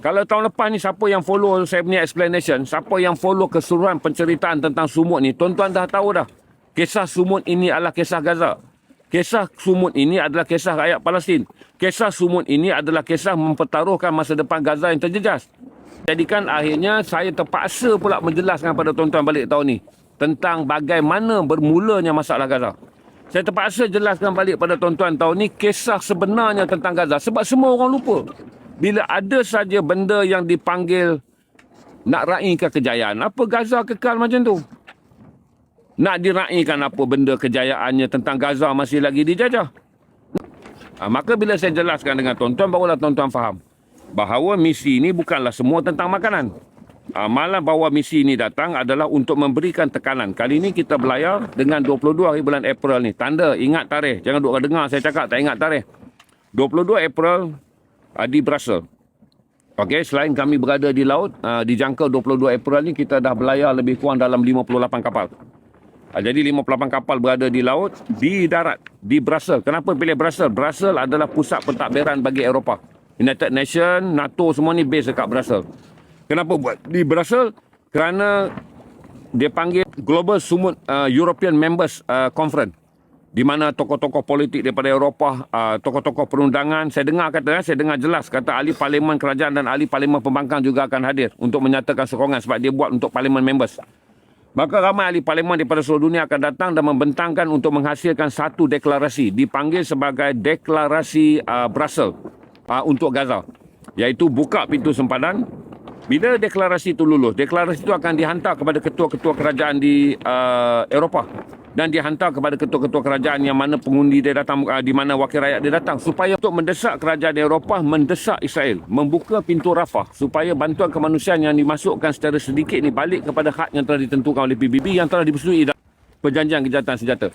Kalau tahun lepas ni siapa yang follow saya punya explanation, siapa yang follow keseluruhan penceritaan tentang sumut ni, tuan-tuan dah tahu dah. Kisah sumut ini adalah kisah Gaza. Kisah sumut ini adalah kisah rakyat Palestin. Kisah sumut ini adalah kisah mempertaruhkan masa depan Gaza yang terjejas. Jadikan akhirnya saya terpaksa pula menjelaskan pada tuan-tuan balik tahun ni tentang bagaimana bermulanya masalah Gaza. Saya terpaksa jelaskan balik pada tuan-tuan tahun ni kisah sebenarnya tentang Gaza. Sebab semua orang lupa. Bila ada saja benda yang dipanggil nak raikan kejayaan, apa Gaza kekal macam tu? Nak diraikan apa benda kejayaannya tentang Gaza masih lagi dijajah? Maka bila saya jelaskan dengan tuan-tuan, barulah tuan-tuan faham bahawa misi ini bukanlah semua tentang makanan. Malah bahawa misi ini datang adalah untuk memberikan tekanan. Kali ini kita belayar dengan 22 hari bulan April ni. Tanda, ingat tarikh. Jangan duk dengar saya cakap tak ingat tarikh. 22 April di Brussels. Okey, selain kami berada di laut, dijangka 22 April ni kita dah belayar lebih kurang dalam 58 kapal. Jadi 58 kapal berada di laut, di darat, di Brussels. Kenapa pilih Brussels? Brussels adalah pusat pentadbiran bagi Eropah. United Nations, NATO semua ni base dekat Brussels. Kenapa buat di Brussels? Kerana dia panggil Global Sumut European Members Conference, di mana tokoh-tokoh politik daripada Eropah, tokoh-tokoh perundangan, saya dengar jelas kata ahli parlimen kerajaan dan ahli parlimen pembangkang juga akan hadir untuk menyatakan sokongan sebab dia buat untuk parlimen members. Maka ramai ahli parlimen daripada seluruh dunia akan datang dan membentangkan untuk menghasilkan satu deklarasi, dipanggil sebagai deklarasi Brussels untuk Gaza, iaitu buka pintu sempadan. Bila deklarasi itu lulus, deklarasi itu akan dihantar kepada ketua-ketua kerajaan di Eropah dan dihantar kepada ketua-ketua kerajaan yang mana pengundi dia datang, di mana wakil rakyat dia datang, supaya untuk mendesak kerajaan Eropah mendesak Israel membuka pintu Rafah supaya bantuan kemanusiaan yang dimasukkan secara sedikit ni balik kepada had yang telah ditentukan oleh PBB yang telah dipersetujui dalam perjanjian kejahatan senjata.